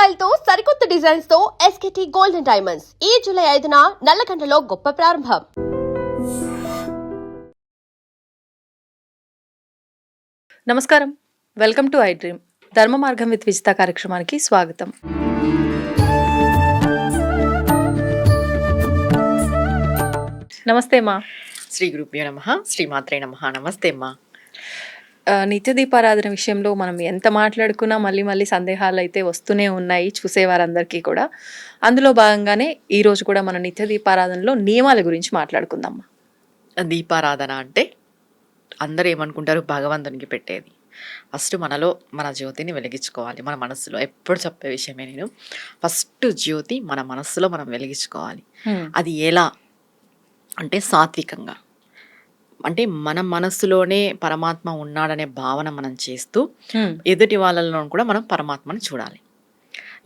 Style తో సరికొత్త designs తో ఎస్కేటీ గోల్డెన్ డైమండ్స్ ఈ జూలై 5న నల్లగంటలో గొప్ప ప్రారంభం. నమస్కారం, వెల్కమ్ టు ఐ డ్రీమ్. ధర్మ మార్గం విత్ విజిత కార్యక్రమానికి స్వాగతం. నమస్తే అమ్మా. శ్రీ గురుభ్యో నమః, శ్రీమాత్రే నమః. నమస్తే అమ్మా. నిత్య దీపారాధన విషయంలో మనం ఎంత మాట్లాడుకున్నా మళ్ళీ సందేహాలు అయితే వస్తూనే ఉన్నాయి చూసేవారందరికీ కూడా. అందులో భాగంగానే ఈరోజు కూడా మన నిత్య దీపారాధనలో నియమాల గురించి మాట్లాడుకుందాం. దీపారాధన అంటే అందరూ ఏమనుకుంటారు, భగవంతునికి పెట్టేది. ఫస్ట్ మనలో మన జ్యోతిని వెలిగించుకోవాలి. మన మనస్సులో ఎప్పుడు చెప్పే విషయమే నేను, ఫస్ట్ జ్యోతి మన మనస్సులో మనం వెలిగించుకోవాలి. అది ఎలా అంటే సాత్వికంగా, అంటే మన మనస్సులోనే పరమాత్మ ఉన్నాడనే భావన మనం చేస్తూ ఎదుటి వాళ్ళలో కూడా మనం పరమాత్మను చూడాలి.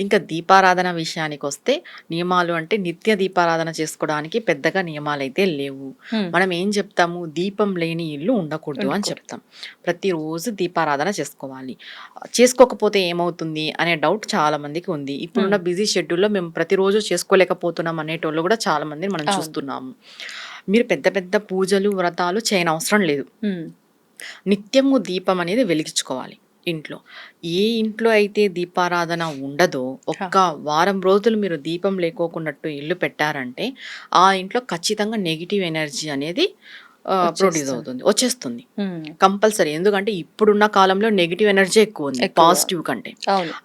ఇంకా దీపారాధన విషయానికి వస్తే నియమాలు అంటే నిత్య దీపారాధన చేసుకోవడానికి పెద్దగా నియమాలు అయితే లేవు. మనం ఏం చెప్తాము, దీపం లేని ఇల్లు ఉండకూడదు అని చెప్తాం. ప్రతిరోజు దీపారాధన చేసుకోవాలి. చేసుకోకపోతే ఏమవుతుంది అనే డౌట్ చాలా మందికి ఉంది. ఇప్పుడున్న బిజీ షెడ్యూల్లో మేము ప్రతిరోజు చేసుకోలేకపోతున్నాం అనేటోళ్ళు కూడా చాలా మందిని మనం చూస్తున్నాము. మీరు పెద్ద పెద్ద పూజలు వ్రతాలు చేయనవసరం లేదు. నిత్యము దీపం అనేది వెలిగించుకోవాలి ఇంట్లో. ఏ ఇంట్లో అయితే దీపారాధన ఉండదో ఒక్క వారం రోజులు మీరు దీపం లేకోకున్నట్టు ఇల్లు పెట్టారంటే ఆ ఇంట్లో ఖచ్చితంగా నెగిటివ్ ఎనర్జీ అనేది ప్రొడ్యూస్ అవుతుంది, వచ్చేస్తుంది కంపల్సరీ. ఎందుకంటే ఇప్పుడున్న కాలంలో నెగిటివ్ ఎనర్జీ ఎక్కువ ఉంది పాజిటివ్ కంటే.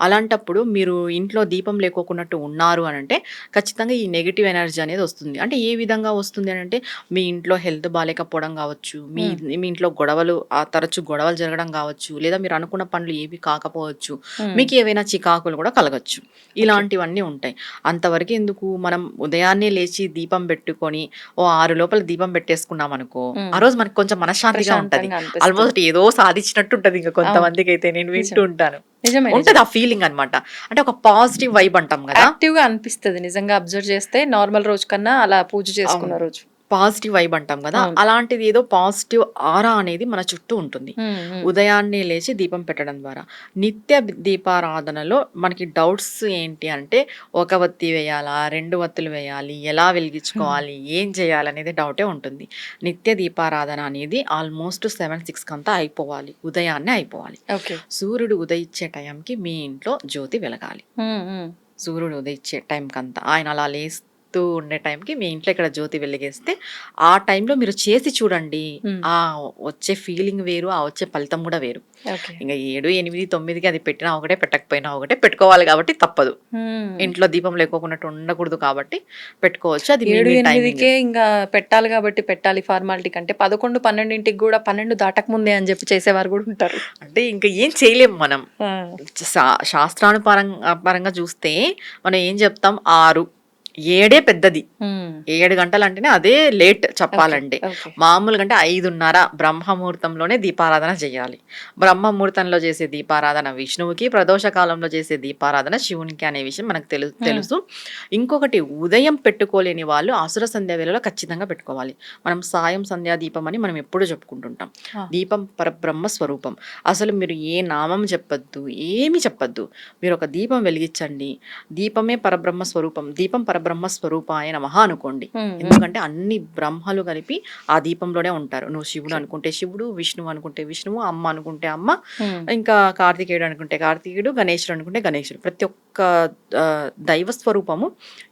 అలాంటప్పుడు మీరు ఇంట్లో దీపం లేకోకున్నట్టు ఉన్నారు అని అంటే ఖచ్చితంగా ఈ నెగిటివ్ ఎనర్జీ అనేది వస్తుంది. అంటే ఏ విధంగా వస్తుంది అని అంటే మీ ఇంట్లో హెల్త్ బాగాలేకపోవడం కావచ్చు, మీ ఇంట్లో గొడవలు తరచు గొడవలు జరగడం కావచ్చు, లేదా మీరు అనుకున్న పనులు ఏవి కాకపోవచ్చు, మీకు ఏవైనా చికాకులు కూడా కలగచ్చు. ఇలాంటివన్నీ ఉంటాయి. అంతవరకు ఎందుకు, మనం ఉదయాన్నే లేచి దీపం పెట్టుకొని 6 లోపల దీపం పెట్టేసుకున్నాం అనుకో, ఆ రోజు మనకి కొంచెం మనశ్శాంతిగా ఉంటది. ఆల్మోస్ట్ ఏదో సాధించినట్టు ఉంటది. ఇంకా కొంతమందికి అయితే నేను వింటూ ఉంటాను, ఉంటది ఆ ఫీలింగ్ అనమాట. అంటే ఒక పాజిటివ్ వైబ్ అంటాం కదా, యాక్టివ్ గా అనిపిస్తుంది. నిజంగా అబ్జర్వ్ చేస్తే నార్మల్ రోజు కన్నా అలా పూజ చేసుకున్న రోజు పాజిటివ్ వైబ్ అంటాం కదా, అలాంటిది ఏదో పాజిటివ్ ఆరా అనేది మన చుట్టూ ఉంటుంది ఉదయాన్నే లేచి దీపం పెట్టడం ద్వారా. నిత్య దీపారాధనలో మనకి డౌట్స్ ఏంటి అంటే, ఒక వత్తి వేయాలా, 2 వత్తులు వేయాలి, ఎలా వెలిగించుకోవాలి, ఏం చేయాలి అనేది డౌటే ఉంటుంది. నిత్య దీపారాధన అనేది ఆల్మోస్ట్ 7-6 కంతా అయిపోవాలి, ఉదయాన్నే అయిపోవాలి. సూర్యుడు ఉదయించే టైంకి మీ ఇంట్లో జ్యోతి వెలగాలి. సూర్యుడు ఉదయించే టైం కంతా ఆయన అలా లేస్తూ ఉండే టైంకి మీ ఇంట్లో ఇక్కడ జ్యోతి వెలిగేస్తే ఆ టైంలో మీరు చేసి చూడండి, ఆ వచ్చే ఫీలింగ్ వేరు, ఆ వచ్చే ఫలితం కూడా వేరు. ఇంకా 7, 8, 9కి అది పెట్టినా ఒకటే, పెట్టకపోయినా ఒకటే, పెట్టుకోవాలి కాబట్టి తప్పదు. ఇంట్లో దీపం లేకోకున్నట్టు ఉండకూడదు కాబట్టి పెట్టుకోవచ్చు. అది 7, 8కే ఇంకా పెట్టాలి కాబట్టి పెట్టాలి ఫార్మాలిటీ కంటే 11, 12ంటికి కూడా 12 దాటక ముందే అని చెప్పి చేసేవారు కూడా ఉంటారు. అంటే ఇంకా ఏం చేయలేము మనం. శాస్త్రానుపరంగా చూస్తే మనం ఏం చెప్తాం, 6, 7 పెద్దది. 7 గంటలు అంటేనే అదే లేట్ చెప్పాలంటే. మామూలుగా అంటే 5:30 బ్రహ్మముహూర్తంలోనే దీపారాధన చేయాలి. బ్రహ్మముహూర్తంలో చేసే దీపారాధన విష్ణువుకి, ప్రదోష కాలంలో చేసే దీపారాధన శివునికి అనే విషయం మనకు తెలుసు. ఇంకొకటి, ఉదయం పెట్టుకోలేని వాళ్ళు అసుర సంధ్యా వేళలో ఖచ్చితంగా పెట్టుకోవాలి. మనం సాయం సంధ్యా దీపం అని మనం ఎప్పుడూ చెప్పుకుంటుంటాం. దీపం పరబ్రహ్మ స్వరూపం. అసలు మీరు ఏ నామం చెప్పద్దు, ఏమి చెప్పద్దు, మీరు ఒక దీపం వెలిగించండి. దీపమే పరబ్రహ్మ స్వరూపం. దీపం బ్రహ్మ స్వరూపాయ నమః అనుకోండి. ఎందుకంటే అన్ని బ్రహ్మలు కలిపి ఆ దీపంలోనే ఉంటారు. నువ్వు శివుడు అనుకుంటే శివుడు, విష్ణువు అనుకుంటే విష్ణువు, అమ్మ అనుకుంటే అమ్మ, ఇంకా కార్తికేయుడు అనుకుంటే కార్తికేయుడు, గణేశుడు అనుకుంటే గణేశుడు. ప్రతి ఒక్క దైవ స్వరూపము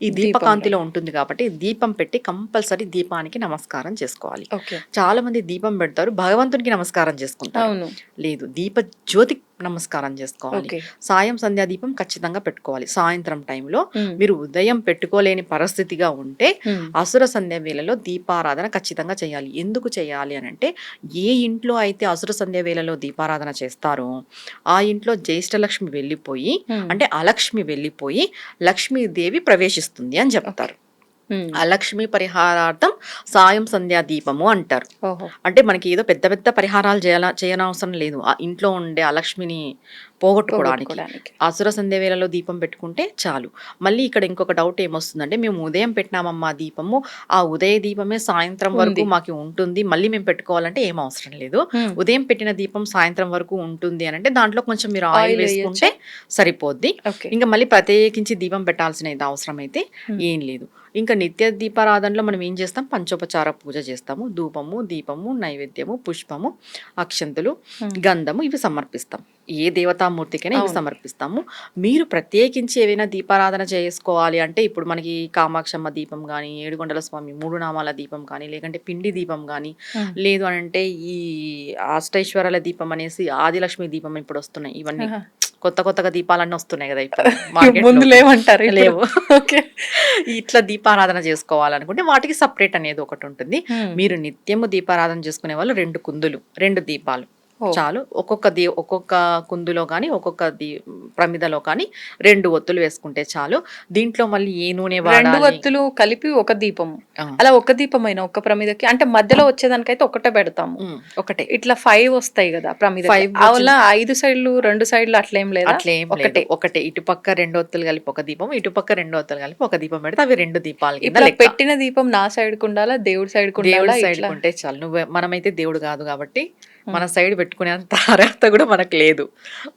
ఈ దీపకాంతిలో ఉంటుంది కాబట్టి దీపం పెట్టి కంపల్సరీ దీపానికి నమస్కారం చేసుకోవాలి. చాలా మంది దీపం పెడతారు, భగవంతునికి నమస్కారం చేసుకుంటారు. లేదు, దీప జ్యోతి నమస్కారం చేసుకోవాలి. సాయం సంధ్యా దీపం ఖచ్చితంగా పెట్టుకోవాలి. సాయంత్రం టైంలో మీరు ఉదయం పెట్టుకోలేని పరిస్థితిగా ఉంటే అసుర సంధ్య వేళలో దీపారాధన ఖచ్చితంగా చేయాలి. ఎందుకు చేయాలి అని అంటే, ఏ ఇంట్లో అయితే అసుర సంధ్య వేళలో దీపారాధన చేస్తారో ఆ ఇంట్లో జ్యేష్ఠలక్ష్మి వెళ్ళిపోయి, అంటే అలక్ష్మి వెళ్ళిపోయి లక్ష్మీదేవి ప్రవేశిస్తుంది అని చెప్తారు. అలక్ష్మి పరిహారార్థం సాయం సంధ్యా దీపము అంటారు. అంటే మనకి ఏదో పెద్ద పెద్ద పరిహారాలు చేయనవసరం లేదు. ఆ ఇంట్లో ఉండే అలక్ష్మిని పోగొట్టుకోవడానికి. పోగొట్టుకోవడానికి. అసుర సంధ్య వేళలో దీపం పెట్టుకుంటే చాలు. మళ్ళీ ఇక్కడ ఇంకొక డౌట్ ఏమొస్తుందంటే, మేము ఉదయం పెట్టినామమ్మా దీపము, ఆ ఉదయ దీపమే సాయంత్రం వరకు ఉంది. మాకు ఉంటుంది, మళ్ళీ మేము పెట్టుకోవాలంటే ఏం అవసరం లేదు. హ్మ్. ఉదయం పెట్టిన దీపం సాయంత్రం వరకు ఉంటుంది అని అంటే దాంట్లో కొంచెం మీరు ఆయిల్ ఆయిల్ వేసుకుంటే సరిపోద్ది. ఓకే. ఇంకా మళ్ళీ ప్రత్యేకించి దీపం పెట్టాల్సిన ఇది అవసరం అయితే ఏం లేదు. ఇంకా నిత్య దీపారాధనలో మనం ఏం చేస్తాం, పంచోపచార పూజ చేస్తాము. ధూపము, దీపము, నైవేద్యము, పుష్పము, అక్షంతులు, గంధము ఇవి సమర్పిస్తాం. ఏ దేవతామూర్తికైనా ఇవి సమర్పిస్తాము. మీరు ప్రత్యేకించి ఏవైనా దీపారాధన చేసుకోవాలి అంటే ఇప్పుడు మనకి కామాక్షమ్మ దీపం కానీ, ఏడుగొండల స్వామి 3 నామాల దీపం కానీ, లేకంటే పిండి దీపం కానీ, లేదు అని అంటే ఈ అష్టైశ్వర్యాల దీపం అనేసి ఆదిలక్ష్మి దీపం ఇప్పుడు వస్తున్నాయి. ఇవన్నీ కొత్తగా దీపాలన్నీ వస్తున్నాయి కదా ఇప్పుడు మార్కెట్లో. ముందు లేవంటారు ఇప్పుడు. లేవు. ఓకే. ఇట్లా దీపారాధన చేసుకోవాలనుకుంటే వాటికి సపరేట్ అనేది ఒకటి ఉంటుంది. మీరు నిత్యము దీపారాధన చేసుకునే వాళ్ళు 2 కుందులు, 2 దీపాలు చాలు. ఒక్కొక్క కుందులో కానీ ఒక్కొక్క ప్రమిదలో కానీ 2 ఒత్తులు వేసుకుంటే చాలు. దీంట్లో మళ్ళీ ఏ నూనె 2 వాడాలి, ఒత్తులు కలిపి ఒక దీపము. ఆ. అలా ఒక దీపమైన ఒక్క ప్రమిదకి అంటే మధ్యలో వచ్చేదానికైతే ఒకటే పెడతాము. ఒకటే. ఇట్లా 5 వస్తాయి కదా ప్రమిద. 5 అలా 5 సైడ్లు 2 సైడ్లు అట్లేం లేదా? అట్లేం ఒకటే. ఒకటే. ఇటుపక్క 2 ఒత్తులు కలిపి ఒక దీపం, ఇటుపక్క 2 ఒత్తులు కలిపి ఒక దీపం పెడితే అవి 2 దీపాల కింద ఇట్లా లెక్క. పెట్టిన దీపం నా సైడ్ కుండాలా దేవుడి సైడ్ దేవుడి కుండాలా? సైడ్ ఇట్లా ఉంటే చాలు. మనమైతే దేవుడు కాదు కాబట్టి మన సైడ్ పెట్టుకునేంత అర్హత కూడా మనకు లేదు.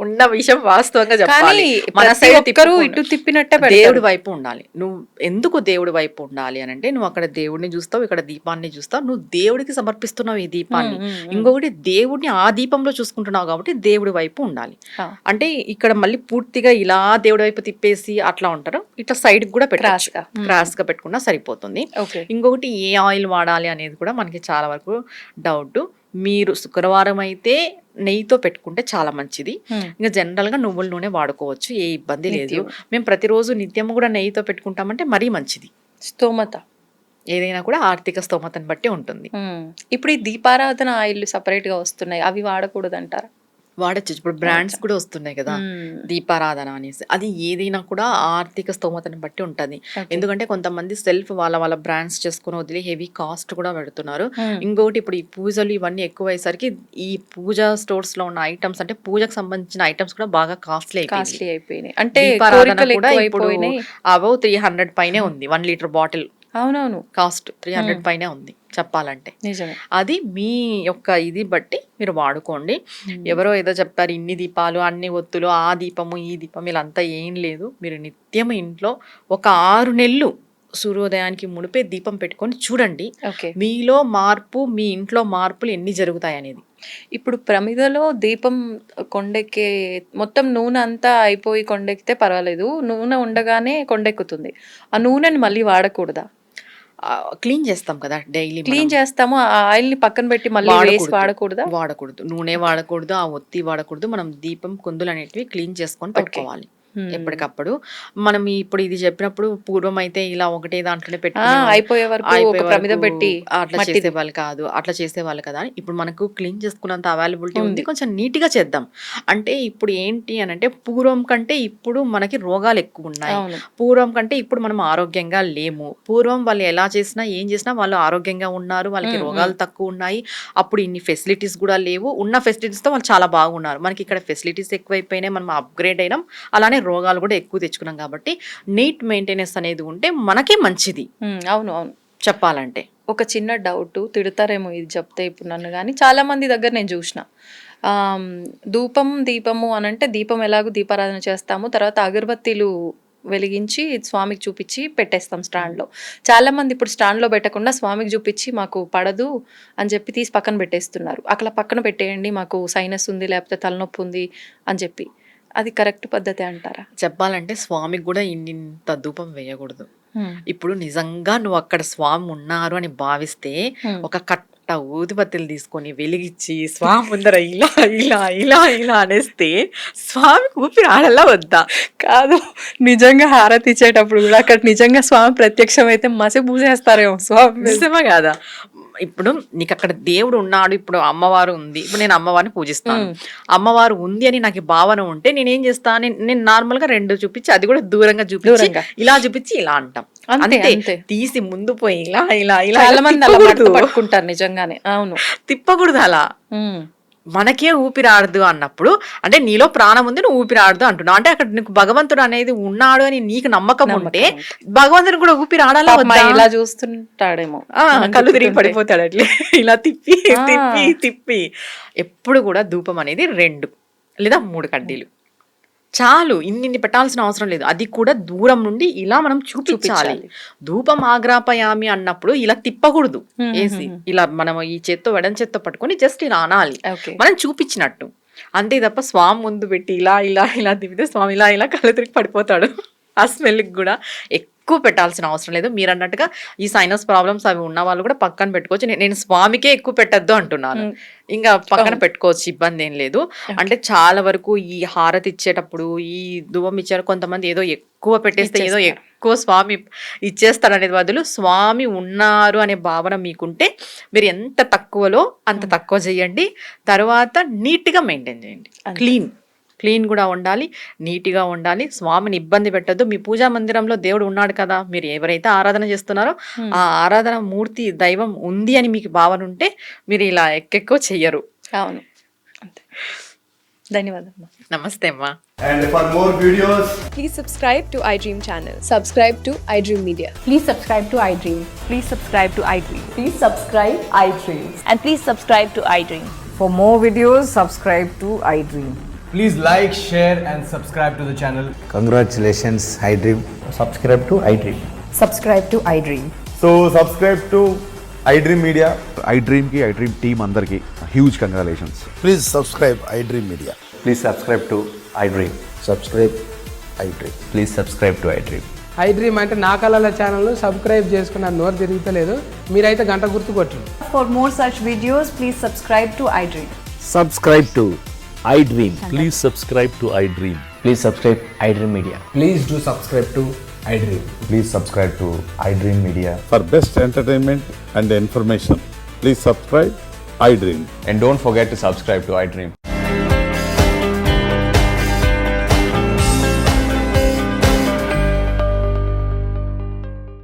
ఉన్న విషయం వాస్తవంగా చెప్పాలి. కానీ మన ప్రతి సైడ్ ఒక్కరు ఇటు తిప్పినట్టే దేవుడి పెడతారు. వైపు ఉండాలి. నువ్వు ఎందుకు దేవుడి వైపు ఉండాలి అని అంటే, నువ్వు అక్కడ దేవుడిని చూస్తావు, ఇక్కడ దీపాన్ని చూస్తావు, నువ్వు దేవుడికి సమర్పిస్తున్నావు ఈ దీపాన్ని. ఇంకొకటి దేవుడిని ఆ దీపంలో చూసుకుంటున్నావు కాబట్టి దేవుడి వైపు ఉండాలి. ఆ. అంటే ఇక్కడ మళ్ళీ పూర్తిగా ఇలా దేవుడి వైపు తిప్పేసి అట్లా ఉంటారు. ఇట్లా సైడ్ కూడా Cross గా. క్రాస్ గా పెట్టుకున్నా సరిపోతుంది. ఓకే. ఇంకొకటి ఏ ఆయిల్ వాడాలి అనేది కూడా మనకి చాలా వరకు డౌట్. మీరు శుక్రవారం అయితే నెయ్యితో పెట్టుకుంటే చాలా మంచిది. ఇంకా జనరల్ గా నువ్వుల నూనె వాడుకోవచ్చు, ఏ ఇబ్బంది లేదు. మేము ప్రతిరోజు నిత్యము కూడా నెయ్యితో పెట్టుకుంటామంటే మరీ మంచిది. స్తోమత ఏదైనా కూడా ఆర్థిక స్తోమతను బట్టి ఉంటుంది. ఇప్పుడు ఈ దీపారాధన ఆయిల్ సపరేట్ గా వస్తున్నాయి, అవి వాడకూడదు అంటారా? వాడచ్చు. ఇప్పుడు బ్రాండ్స్ కూడా వస్తున్నాయి కదా దీపారాధన అనేసి. అది ఏదైనా కూడా ఆర్థిక స్తోమతని బట్టి ఉంటది. ఎందుకంటే కొంతమంది సెల్ఫ్ వాళ్ళ బ్రాండ్స్ చేసుకుని వదిలి హెవీ కాస్ట్ కూడా పెడుతున్నారు. ఇంకొకటి ఇప్పుడు ఈ పూజలు ఇవన్నీ ఎక్కువ అయ్యేసరికి ఈ పూజా స్టోర్స్ లో ఉన్న ఐటమ్స్ అంటే పూజకు సంబంధించిన ఐటమ్స్ కూడా బాగా కాస్ట్లీ అయిపోయినాయి. అంటే దీపారాధన కోరికలు కూడా ఎక్కువ ఇప్పుడు అయిపోయినాయి. అబౌవ్ 300 పైనే ఉంది. 1 లీటర్ బాటిల్ అవునవును, కాస్ట్ 300 పైనే ఉంది చెప్పాలంటే. నిజమే. అది మీ యొక్క ఇది బట్టి మీరు వాడుకోండి. ఎవరో ఏదో చెప్తారు ఇన్ని దీపాలు, అన్ని ఒత్తులు, ఆ దీపము ఈ దీపం, ఇలాంతా ఏం లేదు. మీరు నిత్యం ఇంట్లో ఒక 6 నెలలు సూర్యోదయానికి మునిపే దీపం పెట్టుకొని చూడండి. ఓకే. మీలో మార్పు, మీ ఇంట్లో మార్పులు ఎన్ని జరుగుతాయి అనేది. ఇప్పుడు ప్రమిదలో దీపం కొండెక్కే మొత్తం నూనె అంతా అయిపోయి కొండెక్కితే పర్వాలేదు, నూనె ఉండగానే కొండెక్కుతుంది. ఆ నూనెని మళ్ళీ వాడకూడదా? క్లీన్ చేస్తాం కదా డైలీ. క్లీన్ చేస్తాము, ఆ ఆయిల్ ని పక్కన పెట్టి మళ్ళీ వేసి వాడకూడదా? వాడకూడదు. నూనె వాడకూడదు, ఆ ఒత్తి వాడకూడదు. మనం దీపం కుందులు అనేటివి క్లీన్ చేసుకొని పెట్టుకోవాలి ఎప్పటికప్పుడు. మనం ఇప్పుడు ఇది చెప్పినప్పుడు పూర్వం అయితే ఇలా ఒకటే దాంట్లోనే పెట్టుకుని అయిపోయే వరకు ఒక ప్రమిద పెట్టి అట్లా చేసేవాళ్ళు కాదు, అట్లా చేసేవాళ్ళు కదా. ఇప్పుడు మనకు క్లీన్ చేసుకున్నంత అవైలబిలిటీ ఉంది, కొంచెం నీట్ గా చేద్దాం. అంటే ఇప్పుడు ఏంటి అని అంటే పూర్వం కంటే ఇప్పుడు మనకి రోగాలు ఎక్కువ ఉన్నాయి. పూర్వం కంటే ఇప్పుడు మనం ఆరోగ్యంగా లేము. పూర్వం వాళ్ళు ఎలా చేసినా ఏం చేసినా వాళ్ళు ఆరోగ్యంగా ఉన్నారు, వాళ్ళకి రోగాలు తక్కువ ఉన్నాయి. అప్పుడు ఇన్ని ఫెసిలిటీస్ కూడా లేవు. ఉన్న ఫెసిలిటీస్ తో వాళ్ళు చాలా బాగున్నారు. మనకి ఇక్కడ ఫెసిలిటీస్ ఎక్కువైపోయినాయి, మనం అప్గ్రేడ్ అయినాం, అలానే రోగాలు కూడా ఎక్కువ తెచ్చుకున్నాం. కాబట్టి నీట్ మెయింటెనెన్స్ అనేది ఉంటే మనకే మంచిది. అవును అవును చెప్పాలంటే. ఒక చిన్న డౌట్, తిడతారేమో ఇది చెప్తే ఇప్పుడు నన్ను, కానీ చాలా మంది దగ్గర నేను చూసిన ధూపం దీపము అని అంటే దీపం ఎలాగో దీపారాధన చేస్తాము, తర్వాత అగరబత్తీలు వెలిగించి స్వామికి చూపించి పెట్టేస్తాం స్టాండ్లో. చాలా మంది ఇప్పుడు స్టాండ్లో పెట్టకుండా స్వామికి చూపించి మాకు పడదు అని చెప్పి తీసి పక్కన పెట్టేస్తున్నారు. అట్లా పక్కన పెట్టేయండి, మాకు సైనస్ ఉంది లేకపోతే తలనొప్పి ఉంది అని చెప్పి. అది కరెక్ట్ పద్ధతి అంటారా? చెప్పాలంటే స్వామికి కూడా ఇంత ధూపం వేయకూడదు. ఇప్పుడు నిజంగా నువ్వు అక్కడ స్వామి ఉన్నారు అని భావిస్తే ఒక కట్ట ఊదిబత్తీలు తీసుకొని వెలిగించి స్వామి ముందర ఇలా ఇలా ఇలా ఇలా అనేస్తే స్వామికి ఊపిరి ఆడలా వద్దా? కాదు, నిజంగా హారతి ఇచ్చేటప్పుడు కూడా అక్కడ నిజంగా స్వామి ప్రత్యక్షం అయితే మసి పూసేస్తారేమో స్వామి. నిజమే కాదా? ఇప్పుడు నీకు అక్కడ దేవుడు ఉన్నాడు, ఇప్పుడు అమ్మవారు ఉంది, ఇప్పుడు నేను అమ్మవారిని పూజిస్తాను, అమ్మవారు ఉంది అని నాకు భావన ఉంటే నేనేం చేస్తాను, నేను నార్మల్ గా 2 చూపించి, అది కూడా దూరంగా చూపించి, ఇలా చూపించి ఇలా అంటాం అంతే. తీసి ముందు పోయి ఇలా ఇలా ఇలా చాలా మంది అలా పట్టుకుంటారు నిజంగానే. అవును, తిప్పకూడదు అలా. మనకే ఊపిరి ఆడదు అన్నప్పుడు అంటే నీలో ప్రాణం ఉంది, నువ్వు ఊపిరి ఆడదు అంటున్నావు అంటే అక్కడ నీకు భగవంతుడు అనేది ఉన్నాడు అని నీకు నమ్మకం ఉంటే భగవంతుడు కూడా ఊపిరి ఆడాలా పాపం ఆయన ఇలా చూస్తుంటాడేమో, కళ్ళు తిరిగి పడిపోతాడు అట్లే ఇలా తిప్పి తిప్పి తిప్పి. ఎప్పుడు కూడా ధూపం అనేది 2 లేదా 3 కడ్డీలు చాలు, ఇన్ని పెట్టాల్సిన అవసరం లేదు. అది కూడా దూరం నుండి ఇలా మనం చూపించాలి. ధూపం ఆగ్రాపయామి అన్నప్పుడు ఇలా తిప్పకూడదు వేసి, ఇలా మనం ఈ చేత్తో వెడం చేత్తో పట్టుకొని జస్ట్ ఇలా అనాలి, మనం చూపించినట్టు అంతే తప్ప స్వామి ముందు పెట్టి ఇలా ఇలా ఇలా తిప్పితే స్వామి ఇలా ఇలా కళ్ళు తిరిగి పడిపోతాడు. ఆ స్మెల్కి కూడా ఎక్కువ పెట్టాల్సిన అవసరం లేదు. మీరు అన్నట్టుగా ఈ సైనస్ ప్రాబ్లమ్స్ అవి ఉన్న వాళ్ళు కూడా పక్కన పెట్టుకోవచ్చు. నేను స్వామికే ఎక్కువ పెట్టద్దు అంటున్నాను, ఇంకా పక్కన పెట్టుకోవచ్చు, ఇబ్బంది ఏం లేదు. అంటే చాలా వరకు ఈ హారతి ఇచ్చేటప్పుడు ఈ ధూపం ఇచ్చారు కొంతమంది ఏదో ఎక్కువ పెట్టేస్తే ఏదో ఎక్కువ స్వామి ఇచ్చేస్తాడు అనేది బదులు స్వామి ఉన్నారు అనే భావన మీకుంటే మీరు ఎంత తక్కువలో అంత తక్కువ చేయండి. తర్వాత నీట్గా మెయింటైన్ చేయండి. క్లీన్ కూడా ఉండాలి, నీట్గా ఉండాలి. స్వామిని ఇబ్బంది పెట్టద్దు. మీ పూజా మందిరంలో దేవుడు ఉన్నాడు కదా, మీరు ఎవరైతే ఆరాధన చేస్తున్నారో ఆ ఆరాధన మూర్తి దైవం ఉంది అని మీకు భావన ఉంటే మీరు ఇలా ఎక్కువ చెయ్యరు. అవును, ధన్యవాదాలు. నమస్తే అమ్మా. And for more videos, Please subscribe to iDream channel. Subscribe to iDream Media. Please subscribe to iDream. Please subscribe to iDream. Please subscribe iDream. And please subscribe to iDream. For more videos, subscribe to iDream. please like, share and subscribe to the channel. Congratulations, iDream. Subscribe to iDream. Subscribe to iDream. So subscribe to iDream Media. iDream ki iDream team andarki huge congratulations. Please subscribe iDream Media. Please subscribe to iDream. Subscribe iDream. Please subscribe to iDream. iDream అంటే నా కళల channel subscribe చేసుకున్న నోరు తిరుగుతలేదు, మీరైతే గంట గుర్తు కొట్టండి. For more such videos, please subscribe to iDream. Subscribe to iDream. Please subscribe to iDream. Please subscribe iDream Media. Please do subscribe to iDream. Please subscribe to iDream Media. For best entertainment and information, please subscribe iDream. And don't forget to subscribe to iDream.